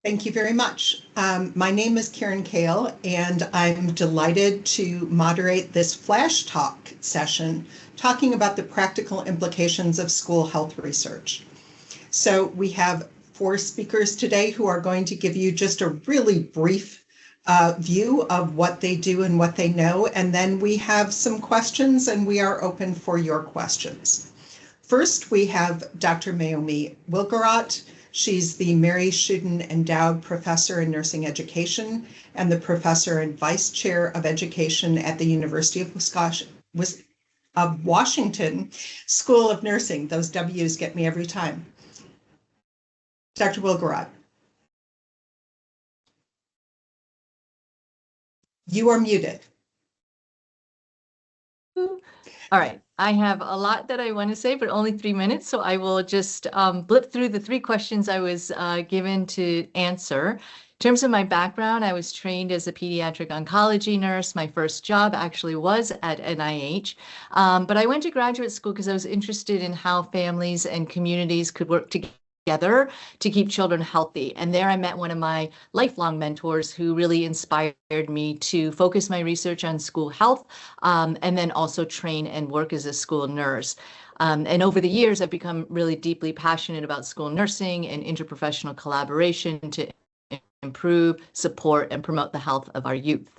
Thank you very much. My name is Karen Kale, and I'm delighted to moderate this flash talk session talking about the practical implications of school health research. So we have 4 speakers today who are going to give you just a really brief view of what they do and what they know, and then we have some questions and we are open for your questions. First, we have Dr. Naomi Wilgerot. She's the Mary Shuden Endowed Professor in Nursing Education and the Professor and Vice Chair of Education at the University of Washington School of Nursing. Those W's get me every time. Dr. Wilgerot. You are muted. All right, I have a lot that I want to say, but only 3 minutes, so I will just blip through the 3 questions I was given to answer. In terms of my background, I was trained as a pediatric oncology nurse. My first job actually was at NIH, but I went to graduate school because I was interested in how families and communities could work together to keep children healthy. And there I met one of my lifelong mentors who really inspired me to focus my research on school health, and then also train and work as a school nurse. And over the years, I've become really deeply passionate about school nursing and interprofessional collaboration to improve, support, and promote the health of our youth.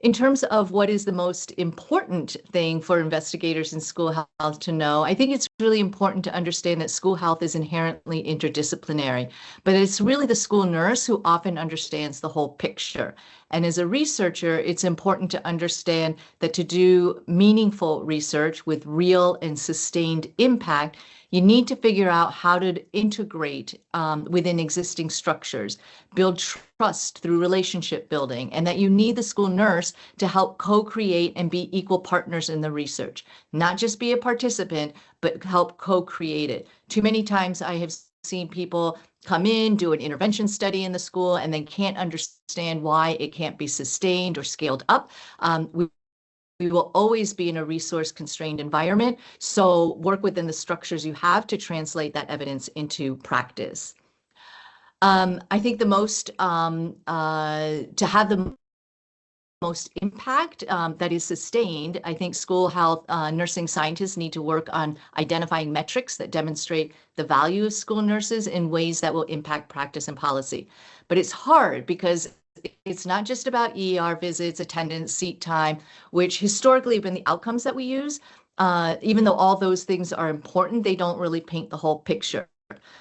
In terms of what is the most important thing for investigators in school health to know, I think it's really important to understand that school health is inherently interdisciplinary, but it's really the school nurse who often understands the whole picture. And as a researcher, it's important to understand that to do meaningful research with real and sustained impact, you need to figure out how to integrate within existing structures, build trust through relationship building, and that you need the school nurse to help co-create and be equal partners in the research, not just be a participant, but help co-create it. Too many times I have seen people come in, do an intervention study in the school, and then can't understand why it can't be sustained or scaled up. We will always be in a resource-constrained environment, so work within the structures you have to translate that evidence into practice. I think the most, to have the most impact that is sustained, I think school health nursing scientists need to work on identifying metrics that demonstrate the value of school nurses in ways that will impact practice and policy. But it's hard because it's not just about ER visits, attendance, seat time, which historically have been the outcomes that we use. Even though all those things are important, they don't really paint the whole picture.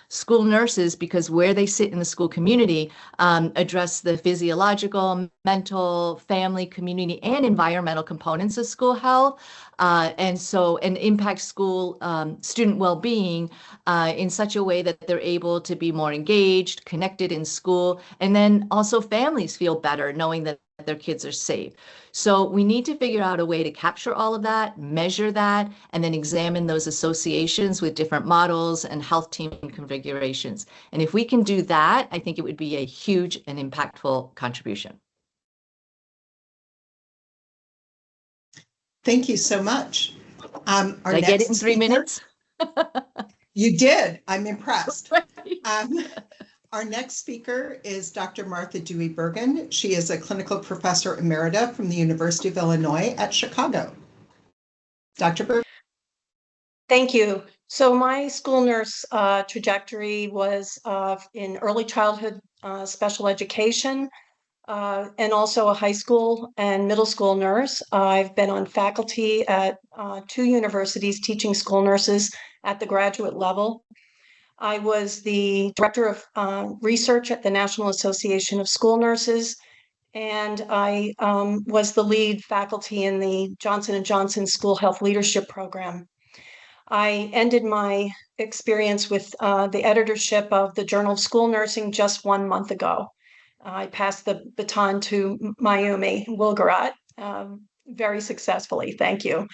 School nurses, because where they sit in the school community, address the physiological, mental, family, community, and environmental components of school health, and impact school student well-being in such a way that they're able to be more engaged, connected in school, and then also families feel better knowing that their kids are safe. So we need to figure out a way to capture all of that, measure that, and then examine those associations with different models and health team configurations. And if we can do that, I think it would be a huge and impactful contribution. Thank you so much. Did I get it in 3 minutes? You did. I'm impressed. Our next speaker is Dr. Martha Dewey Bergen. She is a clinical professor emerita from the University of Illinois at Chicago. Dr. Bergen. Thank you. So my school nurse trajectory was in early childhood special education and also a high school and middle school nurse. I've been on faculty at 2 universities teaching school nurses at the graduate level. I was the director of research at the National Association of School Nurses, and I was the lead faculty in the Johnson & Johnson School Health Leadership Program. I ended my experience with the editorship of the Journal of School Nursing just 1 month ago. I passed the baton to Mayumi Wilgerot very successfully. Thank you.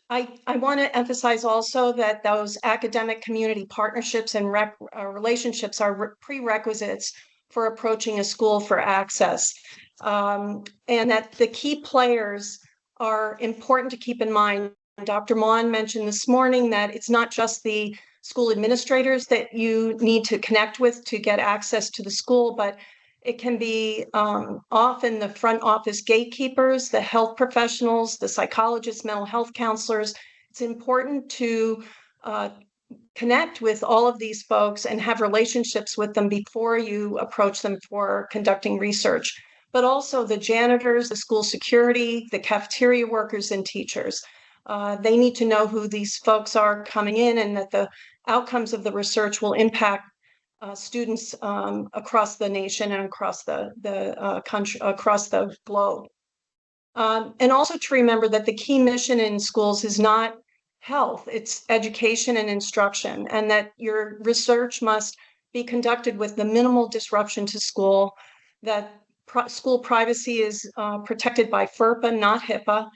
I want to emphasize also that those academic community partnerships and relationships are prerequisites for approaching a school for access, and that the key players are important to keep in mind. Dr. Mon mentioned this morning that it's not just the school administrators that you need to connect with to get access to the school, but it can be often the front office gatekeepers, the health professionals, the psychologists, mental health counselors. It's important to connect with all of these folks and have relationships with them before you approach them for conducting research. But also the janitors, the school security, the cafeteria workers, and teachers. They need to know who these folks are coming in and that the outcomes of the research will impact students across the nation and across the country, across the globe. And also to remember that the key mission in schools is not health, it's education and instruction, and that your research must be conducted with the minimal disruption to school, that school privacy is protected by FERPA, not HIPAA,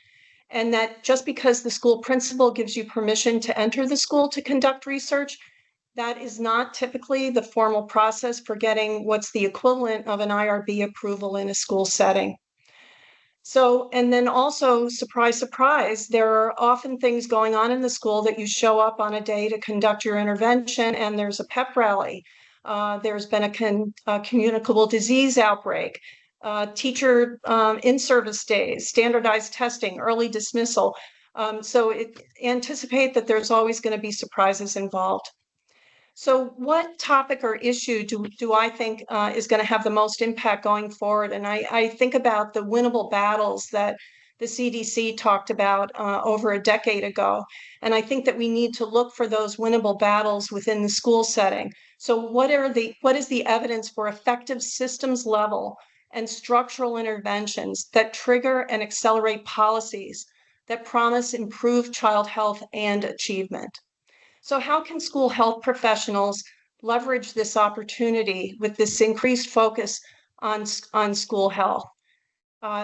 and that just because the school principal gives you permission to enter the school to conduct research, that is not typically the formal process for getting what's the equivalent of an IRB approval in a school setting. So, and then also, surprise, surprise, there are often things going on in the school that you show up on a day to conduct your intervention, and there's a pep rally. There's been a communicable disease outbreak, teacher in-service days, standardized testing, early dismissal. So anticipate that there's always going to be surprises involved. So what topic or issue do I think is going to have the most impact going forward? And I think about the winnable battles that the CDC talked about over a decade ago. And I think that we need to look for those winnable battles within the school setting. So what is the evidence for effective systems level and structural interventions that trigger and accelerate policies that promise improved child health and achievement? So how can school health professionals leverage this opportunity with this increased focus on school health?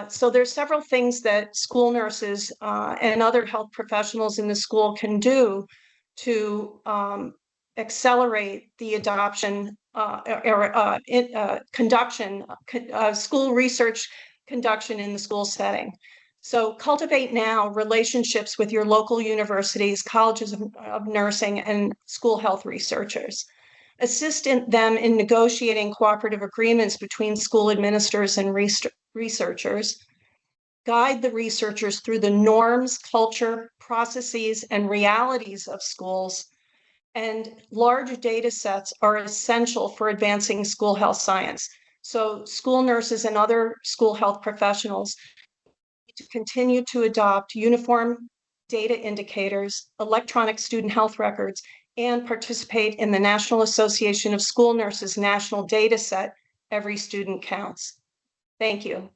So there's several things that school nurses and other health professionals in the school can do to accelerate the adoption school research conduction in the school setting. So cultivate now relationships with your local universities, colleges of nursing, and school health researchers. Assist them in negotiating cooperative agreements between school administrators and researchers. Guide the researchers through the norms, culture, processes, and realities of schools. And large data sets are essential for advancing school health science. So school nurses and other school health professionals to continue to adopt uniform data indicators, electronic student health records, and participate in the National Association of School Nurses national data set, Every Student Counts. Thank you.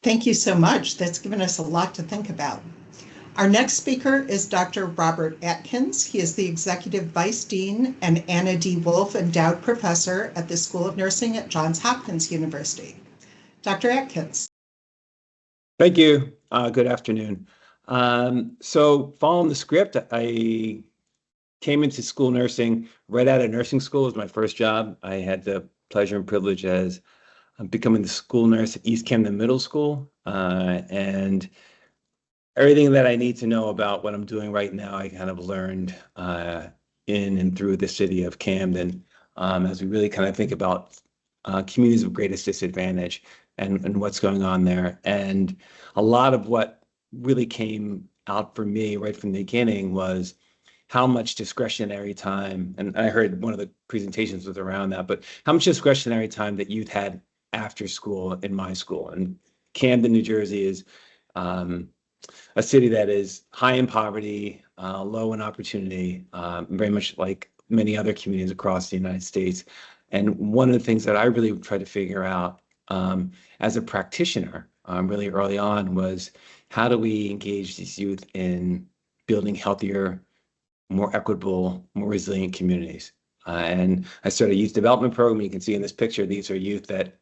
Thank you so much. That's given us a lot to think about. Our next speaker is Dr. Robert Atkins. He is the Executive Vice Dean and Anna D. Wolfe Endowed Professor at the School of Nursing at Johns Hopkins University. Dr. Atkins. Thank you. Good afternoon. So following the script, I came into school nursing right out of nursing school. It was my first job. I had the pleasure and privilege as becoming the school nurse at East Camden Middle School. And everything that I need to know about what I'm doing right now, I kind of learned in and through the city of Camden as we really kind of think about communities of greatest disadvantage and what's going on there. And a lot of what really came out for me right from the beginning was how much discretionary time, and I heard one of the presentations was around that, but how much discretionary time that youth had after school in my school. And Camden, New Jersey is a city that is high in poverty, low in opportunity, very much like many other communities across the United States. And one of the things that I really tried to figure out as a practitioner really early on was how do we engage these youth in building healthier, more equitable, more resilient communities. And I started a youth development program. You can see in this picture, these are youth that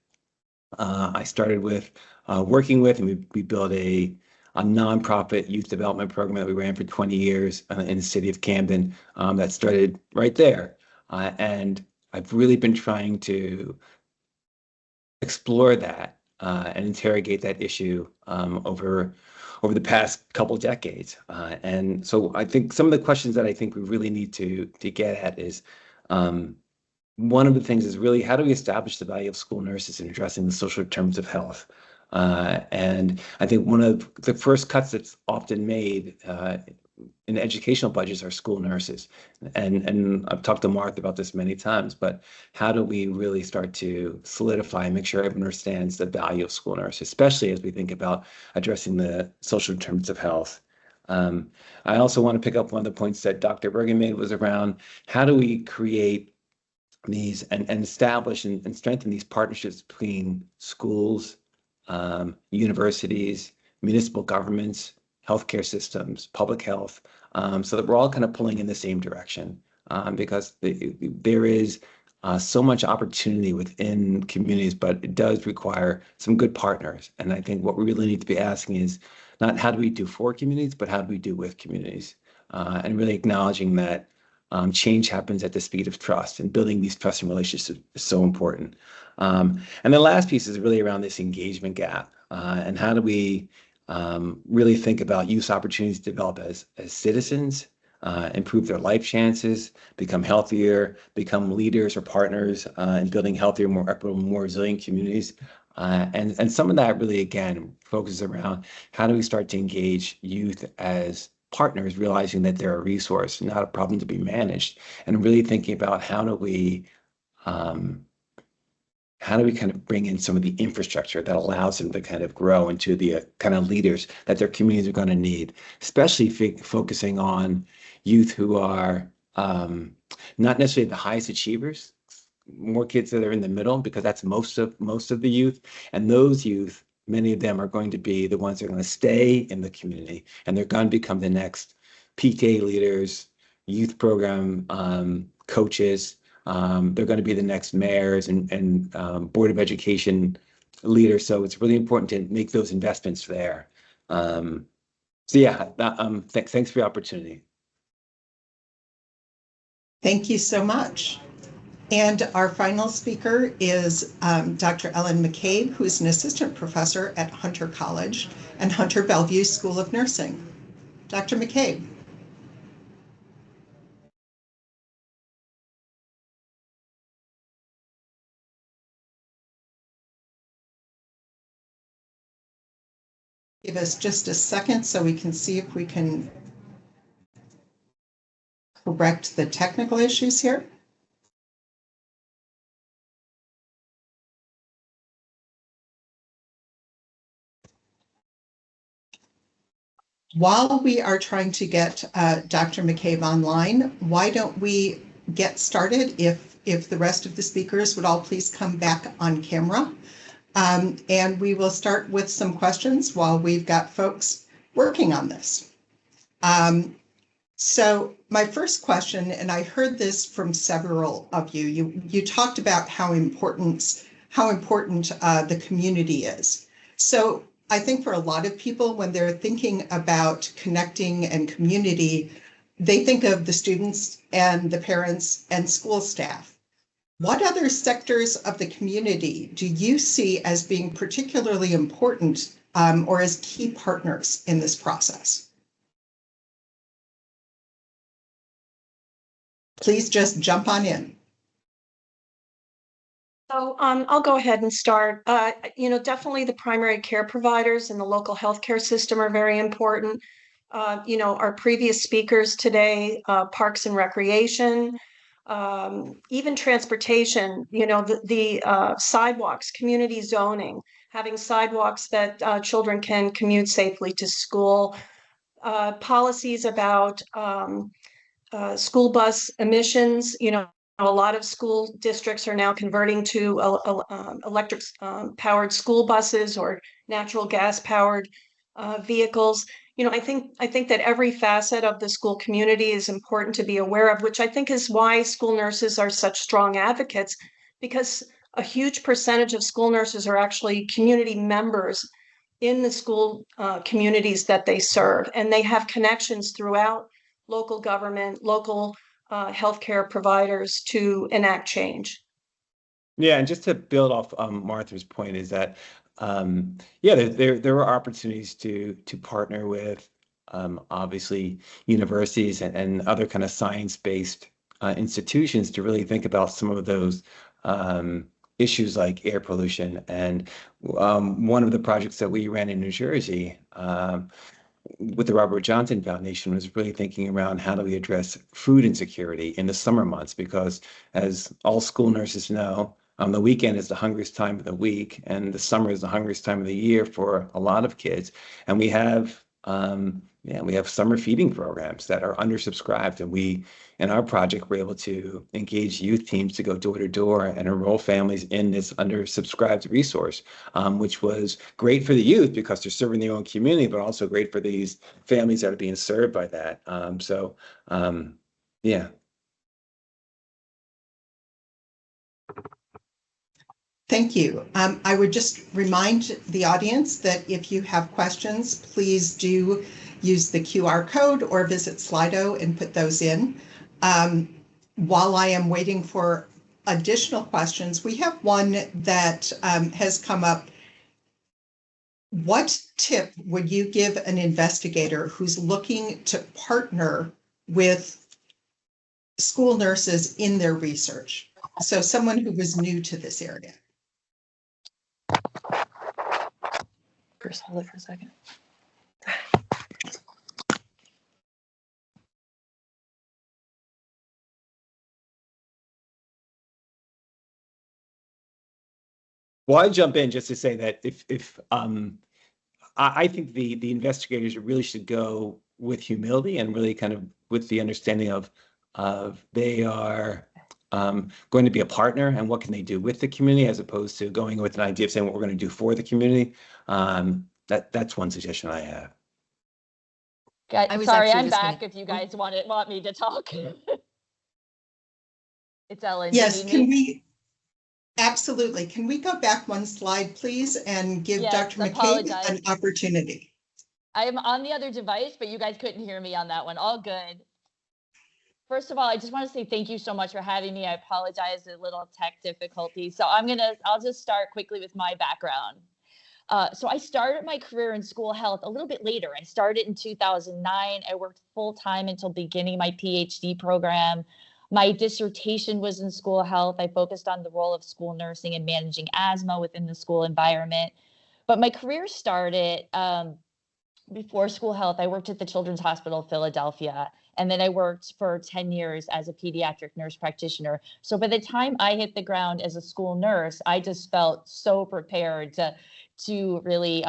I started with working with, and we built a nonprofit youth development program that we ran for 20 years in the city of Camden that started right there. And I've really been trying to explore that and interrogate that issue over over the past couple decades. And so I think some of the questions that I think we really need to get at is, one of the things is really, how do we establish the value of school nurses in addressing the social determinants of health? And I think one of the first cuts that's often made in educational budgets are school nurses. And I've talked to Martha about this many times, but how do we really start to solidify and make sure everyone understands the value of school nurses, especially as we think about addressing the social determinants of health? I also want to pick up one of the points that Dr. Bergen made was around how do we create these and establish and strengthen these partnerships between schools, universities, municipal governments, healthcare systems, public health, so that we're all kind of pulling in the same direction, because there is so much opportunity within communities, but it does require some good partners. And I think what we really need to be asking is not how do we do for communities, but how do we do with communities, and really acknowledging that change happens at the speed of trust, and building these trusting relationships is so important. And the last piece is really around this engagement gap, and how do we really think about youth opportunities to develop as citizens, improve their life chances, become healthier, become leaders or partners in building healthier, more equitable, more resilient communities. And some of that really, again, focuses around how do we start to engage youth as partners, realizing that they're a resource, not a problem to be managed, and really thinking about how do we kind of bring in some of the infrastructure that allows them to kind of grow into the kind of leaders that their communities are going to need, especially focusing on youth who are not necessarily the highest achievers, more kids that are in the middle, because that's most of the youth. And those youth, many of them are going to be the ones that are going to stay in the community, and they're going to become the next PTA leaders, youth program coaches. They're going to be the next mayors and Board of Education leaders. So it's really important to make those investments there. So yeah, thanks for the opportunity. Thank you so much. And our final speaker is Dr. Ellen McCabe, who is an assistant professor at Hunter College and Hunter Bellevue School of Nursing. Dr. McCabe. Give us just a second so we can see if we can correct the technical issues here. While we are trying to get Dr. McCabe online, why don't we get started if the rest of the speakers would all please come back on camera. And we will start with some questions while we've got folks working on this. So my first question, and I heard this from several of you, you talked about how important the community is. So I think for a lot of people, when they're thinking about connecting and community, they think of the students and the parents and school staff. What other sectors of the community do you see as being particularly important or as key partners in this process? Please just jump on in. So I'll go ahead and start. Definitely the primary care providers in the local healthcare system are very important. Our previous speakers today, parks and recreation, even transportation, the sidewalks, community zoning, having sidewalks that children can commute safely to school, policies about school bus emissions. A lot of school districts are now converting to electric powered school buses or natural gas powered vehicles. I think that every facet of the school community is important to be aware of, which I think is why school nurses are such strong advocates, because a huge percentage of school nurses are actually community members in the school communities that they serve, and they have connections throughout local government, local healthcare providers to enact change. Yeah, and just to build off Martha's point is that yeah, there are opportunities to partner with obviously universities and other kind of science-based institutions to really think about some of those issues like air pollution. And one of the projects that we ran in New Jersey with the Robert Johnson Foundation was really thinking around how do we address food insecurity in the summer months, because as all school nurses know, the weekend is the hungriest time of the week, and the summer is the hungriest time of the year for a lot of kids. And we have summer feeding programs that are undersubscribed, and we, in our project, were able to engage youth teams to go door to door and enroll families in this undersubscribed resource, which was great for the youth because they're serving their own community, but also great for these families that are being served by that. Yeah. Thank you. I would just remind the audience that if you have questions, please do use the QR code or visit Slido and put those in. While I am waiting for additional questions, we have one that has come up. What tip would you give an investigator who's looking to partner with school nurses in their research? So someone who was new to this area. First, hold it for a second. Well, I jump in just to say that if I think the investigators really should go with humility and really kind of with the understanding of they are going to be a partner and what can they do with the community, as opposed to going with an idea of saying what we're going to do for the community. That's one suggestion I have. Sorry, I'm back if you guys want me to talk. It's Ellen. Yes, can we? Absolutely. Can we go back one slide, please, and give Dr. McCabe an opportunity? I'm on the other device, but you guys couldn't hear me on that one. All good. First of all, I just want to say thank you so much for having me. I apologize for a little tech difficulty. So I'll just start quickly with my background. So I started my career in school health a little bit later. I started in 2009. I worked full-time until beginning my PhD program. My dissertation was in school health. I focused on the role of school nursing and managing asthma within the school environment. But my career started before school health. I worked at the Children's Hospital of Philadelphia, and then I worked for 10 years as a pediatric nurse practitioner. So by the time I hit the ground as a school nurse, I just felt so prepared to really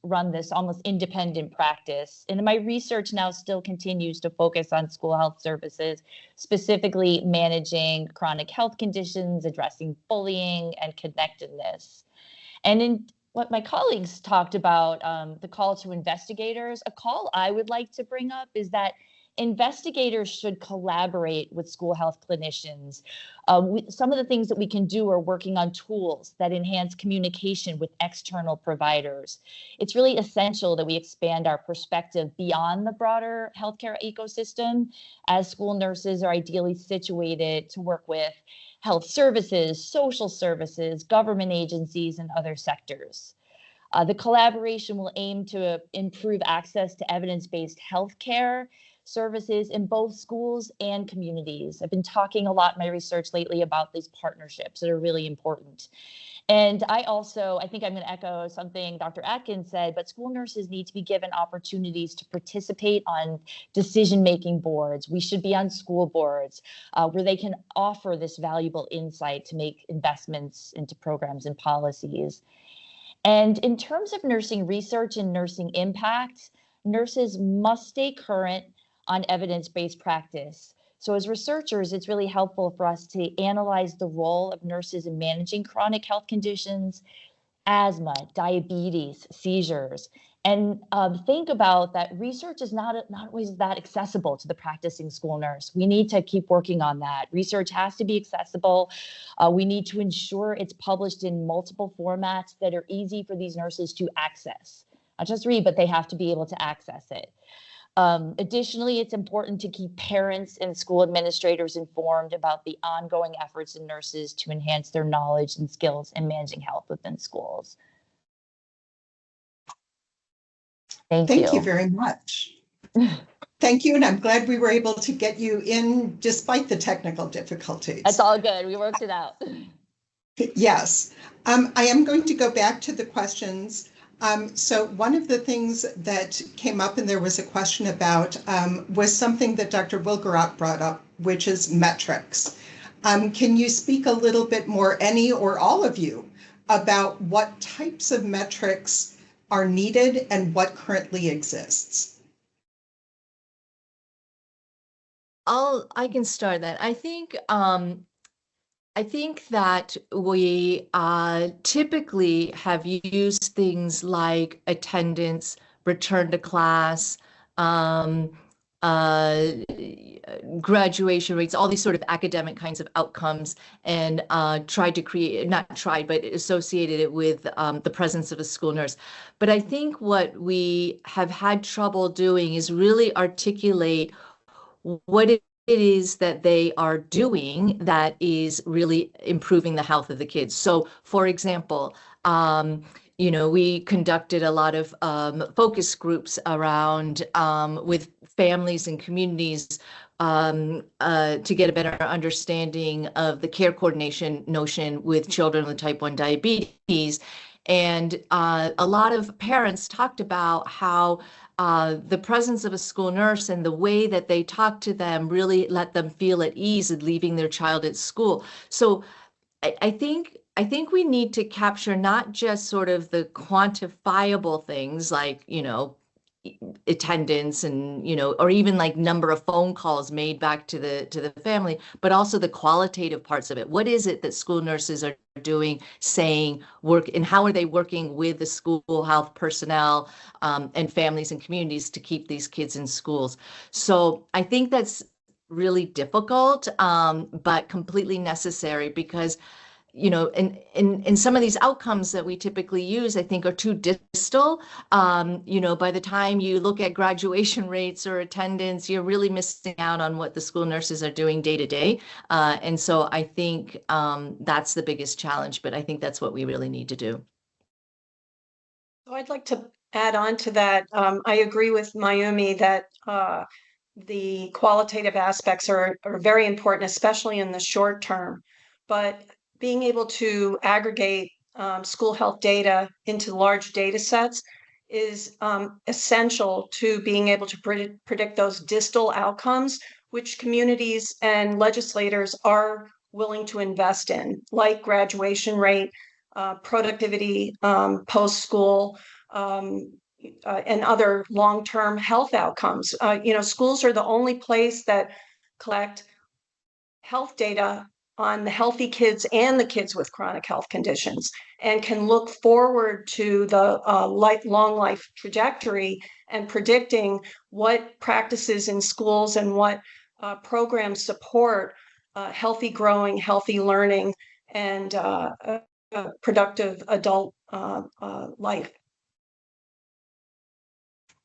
run this almost independent practice. And my research now still continues to focus on school health services, specifically managing chronic health conditions, addressing bullying and connectedness. And in what my colleagues talked about, the call to investigators, a call I would like to bring up is that investigators should collaborate with school health clinicians. Some of the things that we can do are working on tools that enhance communication with external providers. It's really essential that we expand our perspective beyond the broader healthcare ecosystem, as school nurses are ideally situated to work with health services, social services, government agencies, and other sectors. The collaboration will aim to improve access to evidence-based healthcare services in both schools and communities. I've been talking a lot in my research lately about these partnerships that are really important. And I think I'm going to echo something Dr. Atkins said, but school nurses need to be given opportunities to participate on decision-making boards. We should be on school boards where they can offer this valuable insight to make investments into programs and policies. And in terms of nursing research and nursing impact, nurses must stay current on evidence-based practice. So as researchers, it's really helpful for us to analyze the role of nurses in managing chronic health conditions, asthma, diabetes, seizures, and think about that research is not always that accessible to the practicing school nurse. We need to keep working on that. Research has to be accessible. We need to ensure it's published in multiple formats that are easy for these nurses to access. Not just read, but they have to be able to access it. Additionally, it's important to keep parents and school administrators informed about the ongoing efforts in nurses to enhance their knowledge and skills in managing health within schools. Thank Thank you you. very much. Thank you, and I'm glad we were able to get you in despite the technical difficulties. That's all good. We worked it out. Yes. I am going to go back to the questions. So one of the things that came up, and there was a question about, was something that Dr. Wilgerot brought up, which is metrics. Can you speak a little bit more, any or all of you, about what types of metrics are needed and what currently exists? I can start that. I think that we typically have used things like attendance, return to class, um, uh, graduation rates, all these sort of academic kinds of outcomes, and tried to create, not tried, but associated it with the presence of a school nurse. But I think what we have had trouble doing is really articulate what it is that they are doing that is really improving the health of the kids. So, for example, we conducted a lot of focus groups around with families and communities to get a better understanding of the care coordination notion with children with type 1 diabetes. And a lot of parents talked about how the presence of a school nurse and the way that they talk to them really let them feel at ease in leaving their child at school. So I think we need to capture not just sort of the quantifiable things like, attendance and, or even like number of phone calls made back to the family, but also the qualitative parts of it. What is it that school nurses are doing, saying, work, and how are they working with the school health personnel and families and communities to keep these kids in schools? So I think that's really difficult, but completely necessary because and some of these outcomes that we typically use, I think, are too distal. By the time you look at graduation rates or attendance, you're really missing out on what the school nurses are doing day to day. And so I think that's the biggest challenge, but I think that's what we really need to do. So I'd like to add on to that. I agree with Mayumi that the qualitative aspects are very important, especially in the short term. But being able to aggregate school health data into large data sets is essential to being able to predict those distal outcomes, which communities and legislators are willing to invest in, like graduation rate, productivity post-school, and other long-term health outcomes. Schools are the only place that collect health data on the healthy kids and the kids with chronic health conditions and can look forward to the long life trajectory and predicting what practices in schools and what programs support healthy growing, healthy learning, and productive adult life.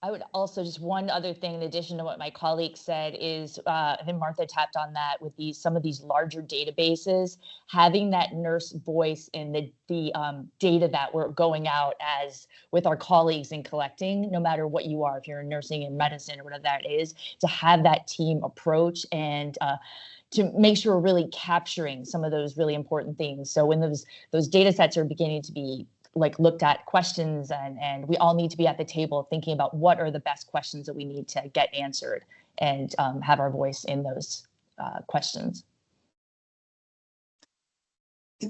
I would also just one other thing in addition to what my colleague said is, and Martha tapped on that with some of these larger databases, having that nurse voice in the data that we're going out as with our colleagues and collecting, no matter what you are, if you're in nursing and medicine or whatever that is, to have that team approach and to make sure we're really capturing some of those really important things. So when those data sets are beginning to be looked at questions and we all need to be at the table thinking about what are the best questions that we need to get answered and have our voice in those questions.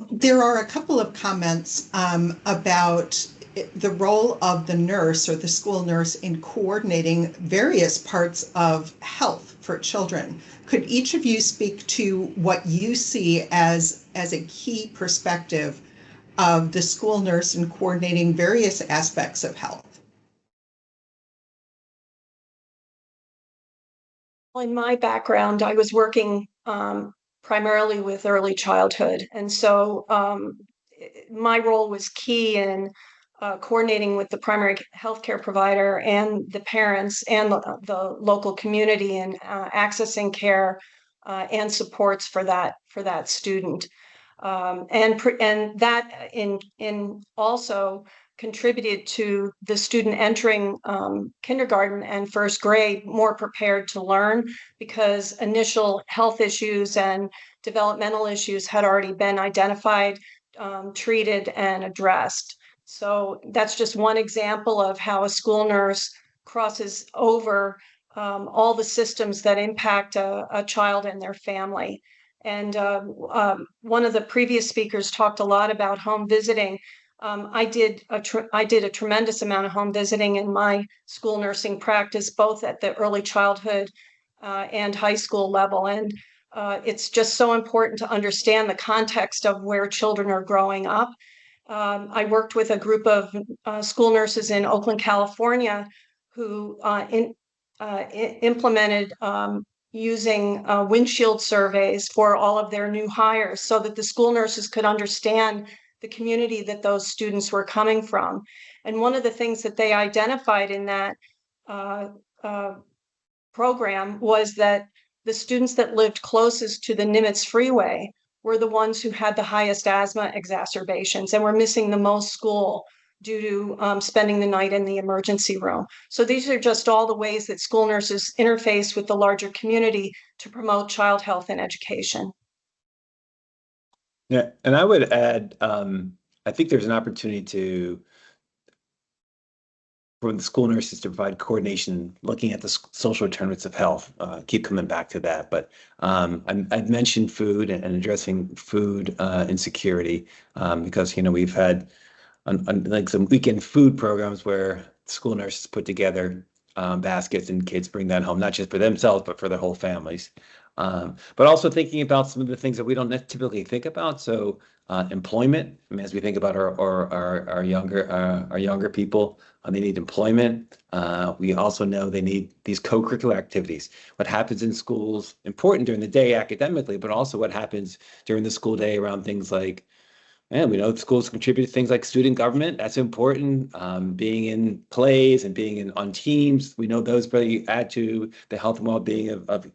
There are a couple of comments about the role of the nurse or the school nurse in coordinating various parts of health for children. Could each of you speak to what you see as a key perspective of the school nurse in coordinating various aspects of health? In my background, I was working primarily with early childhood. And so my role was key in coordinating with the primary healthcare provider and the parents and the local community and accessing care and supports for that student. And that in also contributed to the student entering kindergarten and first grade more prepared to learn, because initial health issues and developmental issues had already been identified, treated, and addressed. So that's just one example of how a school nurse crosses over all the systems that impact a child and their family. And one of the previous speakers talked a lot about home visiting. I did a tremendous amount of home visiting in my school nursing practice, both at the early childhood and high school level. And it's just so important to understand the context of where children are growing up. I worked with a group of school nurses in Oakland, California, who implemented using windshield surveys for all of their new hires, so that the school nurses could understand the community that those students were coming from. And one of the things that they identified in that program was that the students that lived closest to the Nimitz Freeway were the ones who had the highest asthma exacerbations and were missing the most school due to spending the night in the emergency room. So these are just all the ways that school nurses interface with the larger community to promote child health and education. Yeah, and I would add, I think there's an opportunity for the school nurses to provide coordination, looking at the social determinants of health. Keep coming back to that, but I've mentioned food and addressing food insecurity, because we've had like some weekend food programs where school nurses put together baskets, and kids bring that home, not just for themselves, but for their whole families. But also thinking about some of the things that we don't typically think about. So employment, I mean, as we think about our younger people, they need employment. We also know they need these co-curricular activities. What happens in schools, important during the day academically, but also what happens during the school day around things like, and we know schools contribute to things like student government. That's important. Being in plays and being on teams. We know those really add to the health and well-being of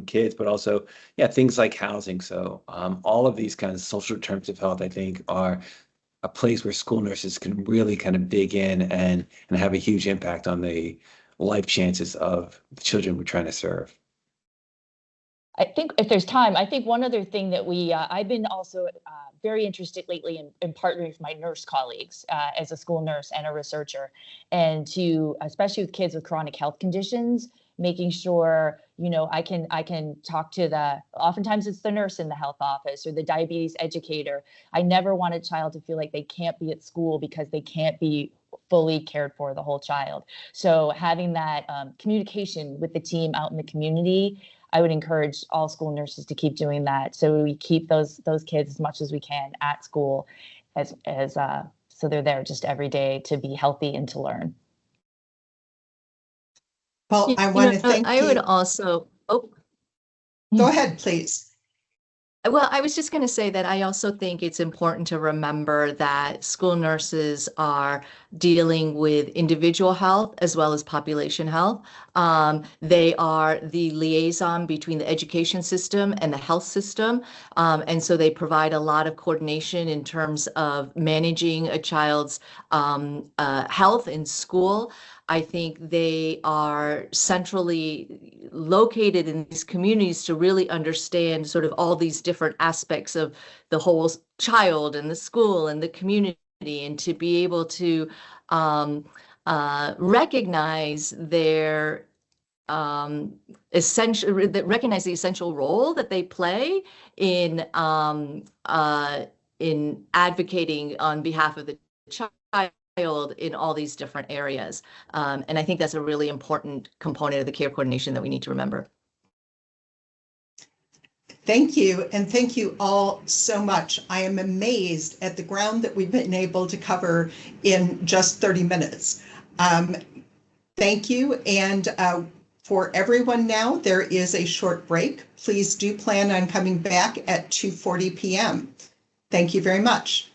kids, but also, yeah, things like housing. So all of these kinds of social terms of health, I think, are a place where school nurses can really kind of dig in and have a huge impact on the life chances of the children we're trying to serve. I think if there's time, I think one other thing that I've been also very interested lately in partnering with my nurse colleagues as a school nurse and a researcher, and especially with kids with chronic health conditions, making sure, I can talk to oftentimes it's the nurse in the health office or the diabetes educator. I never want a child to feel like they can't be at school because they can't be fully cared for the whole child. So having that communication with the team out in the community, I would encourage all school nurses to keep doing that, so we keep those kids as much as we can at school, as so they're there just every day to be healthy and to learn. Well, I want to thank you. I would also, Go ahead, please. Well, I was just going to say that I also think it's important to remember that school nurses are dealing with individual health as well as population health. They are the liaison between the education system and the health system. And so they provide a lot of coordination in terms of managing a child's health in school. I think they are centrally located in these communities to really understand sort of all these different aspects of the whole child and the school and the community, and to be able to recognize their recognize the essential role that they play in advocating on behalf of the child in all these different areas. And I think that's a really important component of the care coordination that we need to remember. Thank you. And thank you all so much. I am amazed at the ground that we've been able to cover in just 30 minutes. Thank you. And for everyone now, there is a short break. Please do plan on coming back at 2:40 p.m. Thank you very much.